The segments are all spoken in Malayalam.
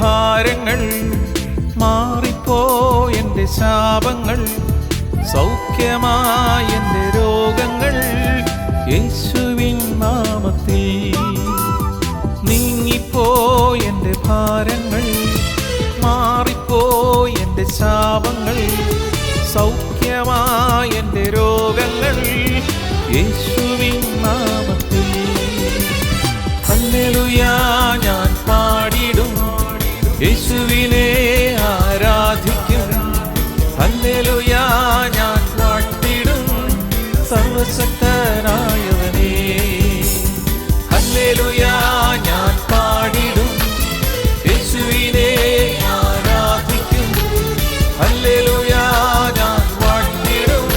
ഭാരങ്ങൾ, മാറിപ്പോയെൻ്റെ ശാപങ്ങൾ, സൗഖ്യമായെൻ്റെ രോഗങ്ങൾ യേശുവിൻ നാമത്തിൽ. നീങ്ങിപ്പോയെൻ്റെ ഭാരങ്ങൾ, മാറിപ്പോയെൻ്റെ ശാപങ്ങൾ, സൗഖ്യമായെൻ്റെ രോഗങ്ങൾ യേശുവിൻ നാമത്തിൽ. ഹല്ലേലൂയ ഞാൻ പാടിടും, യേശുവിനെ ആരാധിക്കും. ഹല്ലേലൂയ ഞാൻ പാടിടും, സർവശക്തനായവനേ. ഹല്ലേലൂയ ഞാൻ പാടിടും, യേശുവിനെ ആരാധിക്കും. ഹല്ലേലൂയ ഞാൻ പാടിടും,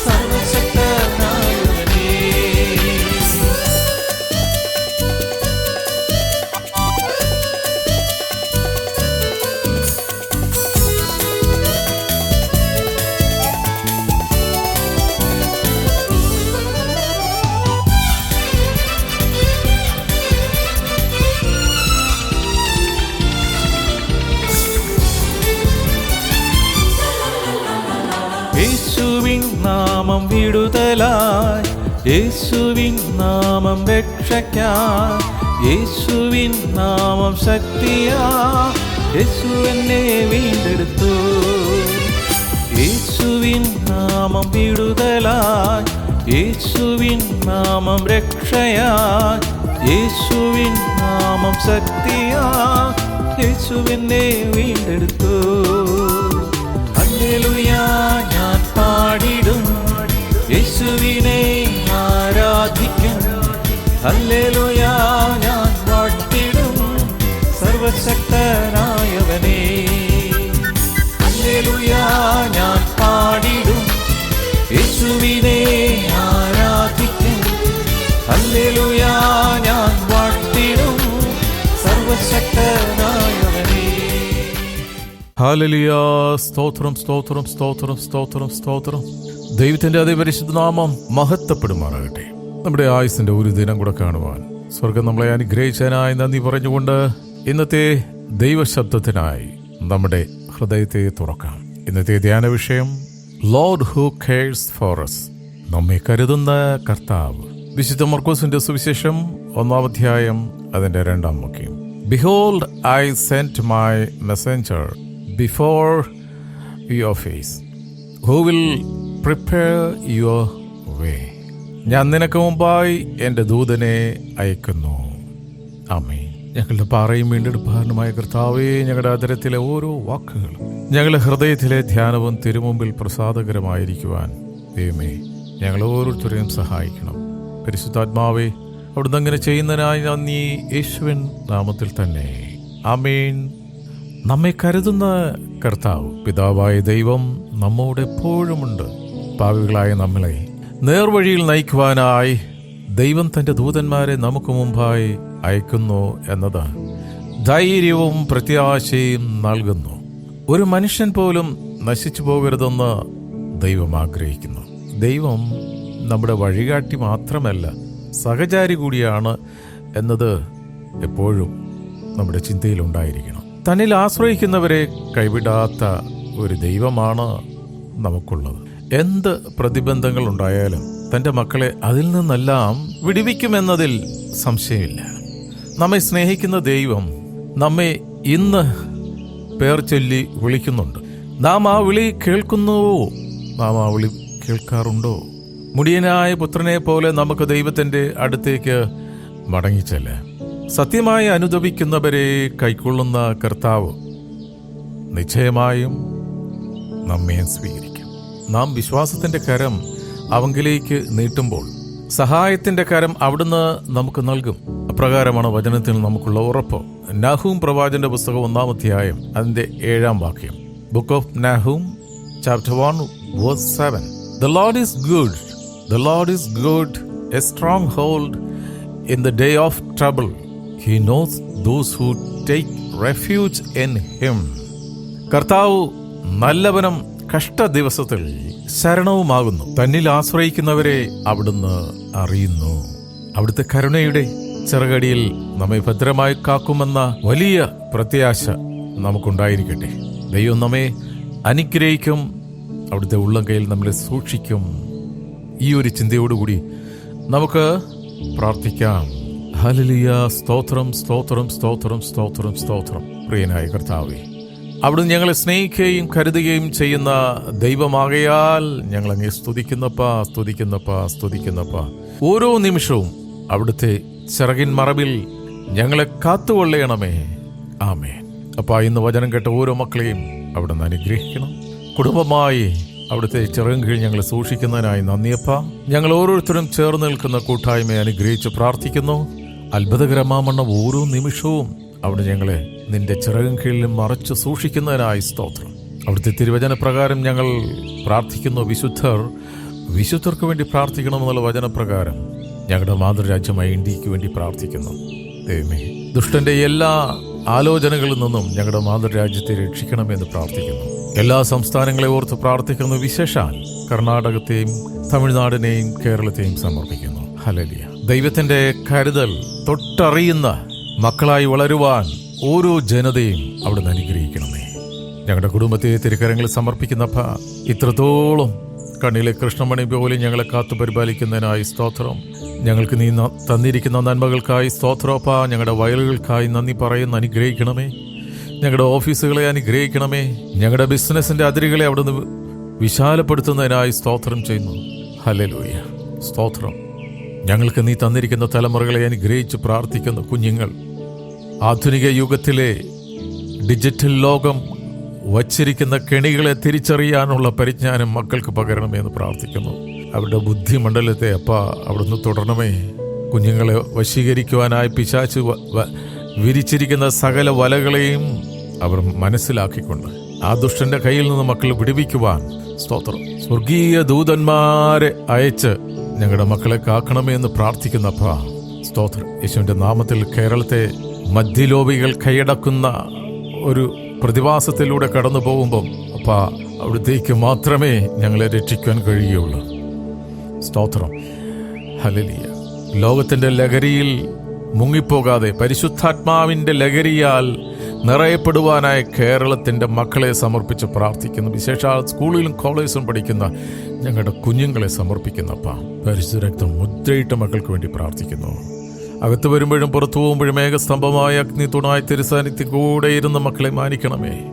സർവശക്തനായവനേ. യേശുവിൻ നാമം വിടുതലായി, യേശുവിൻ നാമം രക്ഷയ്ക്കായി, യേശുവിൻ നാമം ശക്തിയാ, യേശു എന്നെ വീണ്ടെടുത്തു. യേശുവിൻ നാമം വിടുതലായി, യേശുവിൻ നാമം രക്ഷയായി, യേശുവിൻ നാമം ശക്തിയാ, യേശു എന്നെ വീണ്ടെടുത്തു. ഹല്ലേലൂയ ഞാൻ പാടിടും, യേശുവിനെ ആരാധിക്കും. ഹല്ലേലൂയ ഞാൻ പാടിടും, സർവശക്തനായവനേ. ഹല്ലേലൂയ ഞാൻ പാടിടും, യേശുവിനെ ആരാധിക്കും. ഹല്ലേലൂയ ഞാൻ പാടിടും, സർവശക്തനായവനേ. ഹല്ലേലൂയ. സ്തോത്രം സ്തോത്രം സ്തോത്രം സ്തോത്രം സ്തോത്രം. ദൈവത്തിന്റെ അതിപരിശുദ്ധ നാമം മഹത്വപ്പെടുമാറാകട്ടെ. നമ്മുടെ ആയുസിന്റെ ഒരു ദിനം കൂടെ കാണുവാൻ സ്വർഗം നമ്മളെ അനുഗ്രഹിച്ചതിനായി നന്ദി പറഞ്ഞുകൊണ്ട് ഇന്നത്തെ ദൈവശബ്ദത്തിനായി നമ്മുടെ ഹൃദയത്തെ തുറക്കാം. ഇന്നത്തെ ധ്യാന വിഷയം Lord who CARES four us, നമ്മെ കരുതുന്ന കർത്താവ്. വിശുദ്ധ മർക്കോസിന്റെ സുവിശേഷം 1-ാം അധ്യായം അതിന്റെ 2-ാം വാക്യം. Behold, I sent my messenger before your face, who will prepare your way. ഞാൻ നിനക്ക് മുമ്പായി എൻ്റെ ദൂതനെ അയക്കുന്നു. ആമേൻ. ഞങ്ങളുടെ പാറയും വീണ്ടെടുപ്പാരനുമായ കർത്താവേ, ഞങ്ങളുടെ അതരത്തിലെ ഓരോ വാക്കുകളും ഞങ്ങളുടെ ഹൃദയത്തിലെ ധ്യാനവും തിരുമുമ്പിൽ പ്രസാദകരമായിരിക്കുവാൻ ദൈവമേ ഞങ്ങൾ ഓരോരുത്തരെയും സഹായിക്കണം. പരിശുദ്ധാത്മാവേ, അവിടുന്ന് അങ്ങനെ ചെയ്യുന്നതിനായി നന്ദി, യേശുവിൻ നാമത്തിൽ തന്നെ. ആമേൻ. നമ്മെ കരുതുന്ന കർത്താവ് പിതാവായ ദൈവം നമ്മോട് എപ്പോഴുമുണ്ട്. പാപികളായ നമ്മളെ നേർവഴിയിൽ നയിക്കുവാനായി ദൈവം തൻ്റെ ദൂതന്മാരെ നമുക്ക് മുമ്പായി അയക്കുന്നു എന്നത് ധൈര്യവും പ്രത്യാശയും നൽകുന്നു. ഒരു മനുഷ്യൻ പോലും നശിച്ചു പോകരുതെന്ന് ദൈവം ആഗ്രഹിക്കുന്നു. ദൈവം നമ്മുടെ വഴികാട്ടി മാത്രമല്ല, സഹചാരി കൂടിയാണ് എന്നത് എപ്പോഴും നമ്മുടെ ചിന്തയിലുണ്ടായിരിക്കണം. തന്നിൽ ആശ്രയിക്കുന്നവരെ കൈവിടാത്ത ഒരു ദൈവമാണ് നമുക്കുള്ളത്. എന്ത് പ്രതിബന്ധങ്ങൾ ഉണ്ടായാലും തൻ്റെ മക്കളെ അതിൽ നിന്നെല്ലാം വിടുവിക്കുമെന്നതിൽ സംശയമില്ല. നമ്മെ സ്നേഹിക്കുന്ന ദൈവം നമ്മെ ഇന്ന് പേർ ചൊല്ലി വിളിക്കുന്നുണ്ട്. നാം ആ വിളി കേൾക്കുന്നുവോ? നാം ആ വിളി കേൾക്കാറുണ്ടോ? മുടിയനായ പുത്രനെ പോലെ നമുക്ക് ദൈവത്തിൻ്റെ അടുത്തേക്ക് മടങ്ങിച്ചല്ല. സത്യമായി അനുദപിക്കുന്നവരെ കൈക്കൊള്ളുന്ന കർത്താവ് നിശ്ചയമായും നമ്മെ സ്വീകരിക്കും. നാം വിശ്വാസത്തിൻ്റെ കരം അവങ്കിലേക്ക് നീട്ടുമ്പോൾ സഹായത്തിൻ്റെ കരം അവിടുന്ന് നമുക്ക് നൽകും. അപ്രകാരമാണ് വചനത്തിൽ നമുക്കുള്ള ഉറപ്പ്. നഹൂം പ്രവാചകന്റെ പുസ്തകം 1-ാം അധ്യായം അതിന്റെ 7-ാം വാക്യം. Book of Nahum chapter 1:7. The Lord is good. The Lord is good, a stronghold in the day of trouble. He knows those who take refuge in him. കർത്താവ് നല്ലവനും കഷ്ട ദിവസത്തിൽ ശരണവുമാകുന്നു. തന്നിൽ ആശ്രയിക്കുന്നവരെ അവിടുന്ന് അറിയുന്നു. അവിടുത്തെ കരുണയുടെ ചിറകടിയിൽ നമ്മെ ഭദ്രമായി കാക്കുമെന്ന വലിയ പ്രത്യാശ നമുക്കുണ്ടായിരിക്കട്ടെ. ദൈവം നമ്മെ അനുഗ്രഹിക്കും, അവിടുത്തെ ഉള്ളം കയ്യിൽ നമ്മളെ സൂക്ഷിക്കും. ഈ ഒരു ചിന്തയോടുകൂടി നമുക്ക് പ്രാർത്ഥിക്കാം. ഹല്ലേലൂയ. സ്തോത്രം, സ്തോത്രം, സ്തോത്രം, സ്തോത്രം, സ്തോത്രം. പ്രിയനായ കർത്താവേ, അവിടുന്ന് ഞങ്ങളെ സ്നേഹിക്കുകയും കരുതുകയും ചെയ്യുന്ന ദൈവമാകയാൽ ഞങ്ങൾ അങ്ങേ സ്തുതിക്കുന്നപ്പാ, സ്തുതിക്കുന്നപ്പാ, സ്തുതിക്കുന്നപ്പാ. ഓരോ നിമിഷവും അവിടുത്തെ ചിറകിൻ മറവിൽ ഞങ്ങളെ കാത്തുകൊള്ളണമേ. ആമേൻ. അപ്പാ, ഇന്ന് വചനം കേട്ട ഓരോ മക്കളെയും അവിടുന്ന് അനുഗ്രഹിക്കണം. കുടുംബമായി അവിടുത്തെ ചിറകും കീഴിൽ ഞങ്ങളെ സൂക്ഷിക്കുന്നതിനായി നന്ദിയപ്പ. ഞങ്ങൾ ഓരോരുത്തരും ചേർന്ന് നിൽക്കുന്ന കൂട്ടായ്മയെ അനുഗ്രഹിച്ച് പ്രാർത്ഥിക്കുന്നു. അത്ഭുതകരമാമണ്ണം ഓരോ നിമിഷവും അവിടെ ഞങ്ങളെ നിന്റെ ചിറകും കീഴിലും മറച്ച് സൂക്ഷിക്കുന്നതിനായി സ്തോത്രം. അവിടുത്തെ തിരുവചന പ്രകാരം ഞങ്ങൾ പ്രാർത്ഥിക്കുന്നു. വിശുദ്ധർക്ക് വേണ്ടി പ്രാർത്ഥിക്കണമെന്നുള്ള വചനപ്രകാരം ഞങ്ങളുടെ മാതൃരാജ്യമായ ഇന്ത്യക്ക് വേണ്ടി പ്രാർത്ഥിക്കുന്നു. ദൈവമേ, ദുഷ്ടന്റെ എല്ലാ ആലോചനകളിൽ നിന്നും ഞങ്ങളുടെ മാതൃരാജ്യത്തെ രക്ഷിക്കണമെന്ന് പ്രാർത്ഥിക്കുന്നു. എല്ലാ സംസ്ഥാനങ്ങളെ ഓർത്ത് പ്രാർത്ഥിക്കുന്നു. വിശേഷാൽ കർണാടകത്തെയും തമിഴ്നാടിനെയും കേരളത്തെയും സമർപ്പിക്കുന്നു. ഹല്ലേലൂയ. ദൈവത്തിന്റെ കരുതൽ തൊട്ടറിയുന്ന മക്കളായി വളരുവാൻ ഓരോ ജനതയും അവിടുന്ന് അനുഗ്രഹിക്കണമേ. ഞങ്ങളുടെ കുടുംബത്തെ തിരുക്കരങ്ങളിൽ സമർപ്പിക്കുന്നപ്പ, ഇത്രത്തോളം കണ്ണിലെ കൃഷ്ണമണി പോലെ ഞങ്ങളെ കാത്തു പരിപാലിക്കുന്നതിനായി സ്തോത്രം. ഞങ്ങൾക്ക് നീ തന്നിരിക്കുന്ന നന്മകൾക്കായി സ്തോത്രപ്പ. ഞങ്ങളുടെ വയലുകൾക്കായി നന്ദി പറയുന്ന അനുഗ്രഹിക്കണമേ. ഞങ്ങളുടെ ഓഫീസുകളെ അനുഗ്രഹിക്കണമേ. ഞങ്ങളുടെ ബിസിനസിന്റെ അതിരുകളെ അവിടുന്ന് വിശാലപ്പെടുത്തുന്നതിനായി സ്തോത്രം ചെയ്യുന്നു. ഹല്ലേലൂയ. സ്തോത്രം. ഞങ്ങൾക്ക് നീ തന്നിരിക്കുന്ന തലമുറകളെ അനുഗ്രഹിച്ച് പ്രാർത്ഥിക്കുന്ന കുഞ്ഞുങ്ങൾ ആധുനിക യുഗത്തിലെ ഡിജിറ്റൽ ലോകം വച്ചിരിക്കുന്ന കെണികളെ തിരിച്ചറിയാനുള്ള പരിജ്ഞാനം മക്കൾക്ക് പകരണമെന്ന് പ്രാർത്ഥിക്കുന്നു. അവരുടെ ബുദ്ധിമണ്ഡലത്തെ അവിടുന്ന് തുടരണമേ. കുഞ്ഞുങ്ങളെ വശീകരിക്കുവാനായി പിശാച് വിരിച്ചിരിക്കുന്ന സകല വലകളെയും അവർ മനസ്സിലാക്കിക്കൊണ്ട് ആ ദുഷ്ടന്റെ കയ്യിൽ നിന്ന് മക്കൾ വിടുവിക്കുവാൻ സ്തോത്രം. സ്വർഗീയ ദൂതന്മാരെ അയച്ച് ഞങ്ങളുടെ മക്കളെ കാക്കണമേ എന്ന് പ്രാർത്ഥിക്കുന്നപ്പ സ്തോത്രം. യേശുവിന്റെ നാമത്തിൽ കേരളത്തെ മദ്യലോബികൾ കൈയടക്കുന്ന ഒരു പ്രതിഭാസത്തിലൂടെ കടന്നു പോകുമ്പം അവിടത്തേക്ക് മാത്രമേ ഞങ്ങളെ രക്ഷിക്കാൻ കഴിയുള്ളൂ. സ്തോത്രം. ഹല്ലേലൂയ. ലോകത്തിന്റെ ലഹരിയിൽ മുങ്ങിപ്പോകാതെ പരിശുദ്ധാത്മാവിന്റെ ലഹരിയാൽ നിറയപ്പെടുവാനായി കേരളത്തിന്റെ മക്കളെ സമർപ്പിച്ച് പ്രാർത്ഥിക്കുന്നു. വിശേഷാൽ സ്കൂളിലും കോളേജിലും പഠിക്കുന്ന ഞങ്ങളുടെ കുഞ്ഞുങ്ങളെ സമർപ്പിക്കുന്നപ്പ പരിശുദ്ധ രക്തം മുദ്രയിട്ട മക്കൾക്ക് വേണ്ടി പ്രാർത്ഥിക്കുന്നു. അകത്ത് വരുമ്പോഴും പുറത്തു പോകുമ്പോഴും മേഘസ്തംഭമായ അഗ്നി തുണായി തിരുസാന്നിധ്യം കൂടെ ഇരുന്ന് മക്കളെ മാനിക്കണമേ.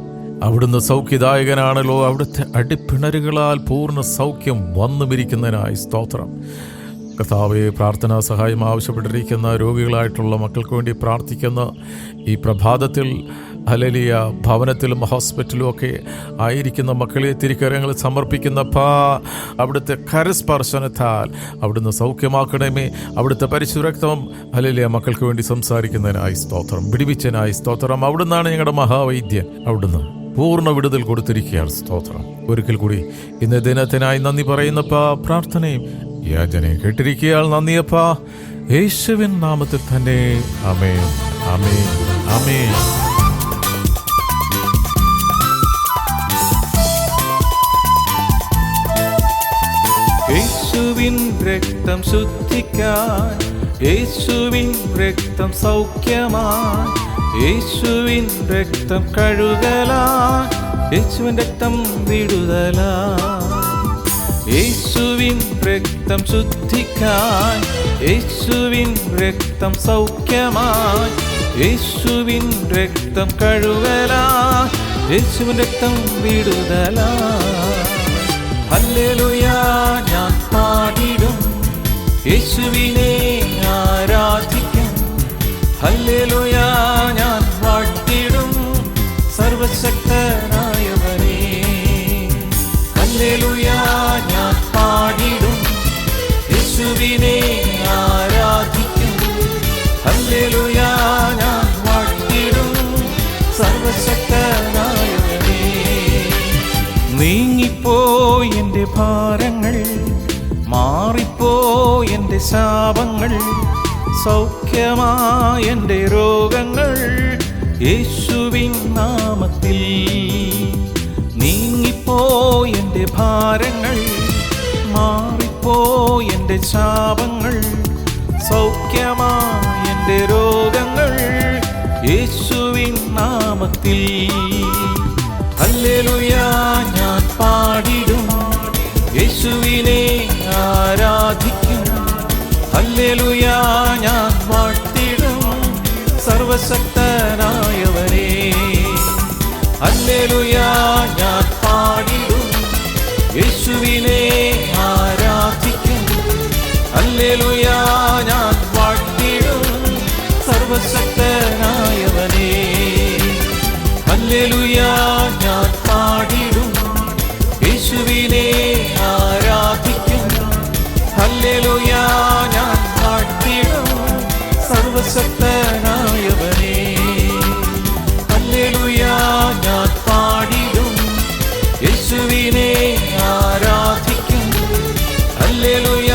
അവിടുന്ന് സൗഖ്യദായകനാണല്ലോ. അവിടുത്തെ അടിപ്പിണരുകളാൽ പൂർണ്ണ സൗഖ്യം വന്നുമിരിക്കുന്നതിനായി സ്തോത്രം. കർത്താവേ, പ്രാർത്ഥനാ സഹായം ആവശ്യപ്പെട്ടിരിക്കുന്ന രോഗികളായിട്ടുള്ള മക്കൾക്ക് വേണ്ടി പ്രാർത്ഥിക്കുന്ന ഈ പ്രഭാതത്തിൽ ഹല്ലേലൂയ, ഭവനത്തിലും ഹോസ്പിറ്റലും ഒക്കെ ആയിരിക്കുന്ന മക്കളെ തിരുക്കരങ്ങളിൽ സമർപ്പിക്കുന്ന അവിടുത്തെ കരസ്പർശനത്താൽ അവിടുന്ന് സൗഖ്യമാക്കണമേ. അവിടുത്തെ പരിശുരക്തം ഹല്ലേലൂയ മക്കൾക്ക് വേണ്ടി സംസാരിക്കുന്നതിനായി സ്തോത്രം. വിടുവിച്ചതിനായി സ്തോത്രം. അവിടുന്നാണ് ഞങ്ങളുടെ മഹാവൈദ്യൻ. അവിടുന്ന് പൂർണ്ണ വിടുതൽ കൊടുത്തിരിക്കുകയാണ്. സ്തോത്രം. ഒരിക്കൽ കൂടി ഇന്ന് ദിനത്തിനായി നന്ദി പറയുന്നപ്പ, പ്രാർത്ഥനയും യാചനയും കേട്ടിരിക്കുകയാൽ നന്ദിയപ്പ. യേശുവിൻ നാമത്തിൽ തന്നെ. ആമേൻ, ആമേൻ, ആമേൻ. യേശുവിൻ രക്തം ശുദ്ധിക്കാൻ, യേശുവിൻ രക്തം സൗഖ്യമാൻ, യേശുവിൻ രക്തം കഴുകലാൻ, യേശുവിൻ രക്തം വിടുതലാൻ. യേശുവിൻ രക്തം ശുദ്ധിക്കാൻ, യേശുവിൻ രക്തം സൗഖ്യമാൻ, യേശുവിൻ രക്തം കഴുകലാൻ, യേശുവിൻ രക്തം വിടുതലാൻ. ഹല്ലേലൂയ, ഞാൻ പാടിടും, യേശുവിനെ ആരാധിക്കും. ഹല്ലേലൂയ, ഞാൻ വാഴ്ത്തിടും സർവശക്തനായവനെ. ഹല്ലേലൂയ, ഞാൻ പാടിടും, യേശുവിനെ ആരാധിക്കും. ഹല്ലേലൂയ, ഞാൻ വാഴ്ത്തിടും സർവശക്തനായവനെ. നീങ്ങിപ്പോയി എൻ്റെ ഭാരങ്ങൾ, മാറിപ്പോയി എൻ്റെ ശാപങ്ങൾ, സൗഖ്യമായ എൻ്റെ രോഗങ്ങൾ യേശുവിൻ നാമത്തിൽ. നീങ്ങിപ്പോയി എൻ്റെ ഭാരങ്ങൾ, മാറിപ്പോയി എൻ്റെ ശാപങ്ങൾ, സൗഖ്യമായ എൻ്റെ രോഗങ്ങൾ പാടിടും, യേശുവിനെ ആരാധിക്കും. ഹല്ലേലൂയ ഞാൻ വാഴ്ത്തിടും സർവശക്തനായവനെ. ഹല്ലേലൂയ ഞാൻ പാടിടും, യേശുവിനെ ആരാധിക്കും. ഹല്ലേലൂയ ഞാൻ വാഴ്ത്തിടും സർവശക്തനായവനെ. ഹല്ലേലൂയ ഞാൻ പാടിടും, യേശുവിനെ ആരാധിക്കും. ഹല്ലേലൂയ ഞാൻ വാഴ്ത്തിടും സർവശക്തനായവനെ. ഹല്ലേലൂയ ഞാൻ പാടിടും, യേശുവിനെ ആരാധിക്കും. ഹല്ലേലൂയ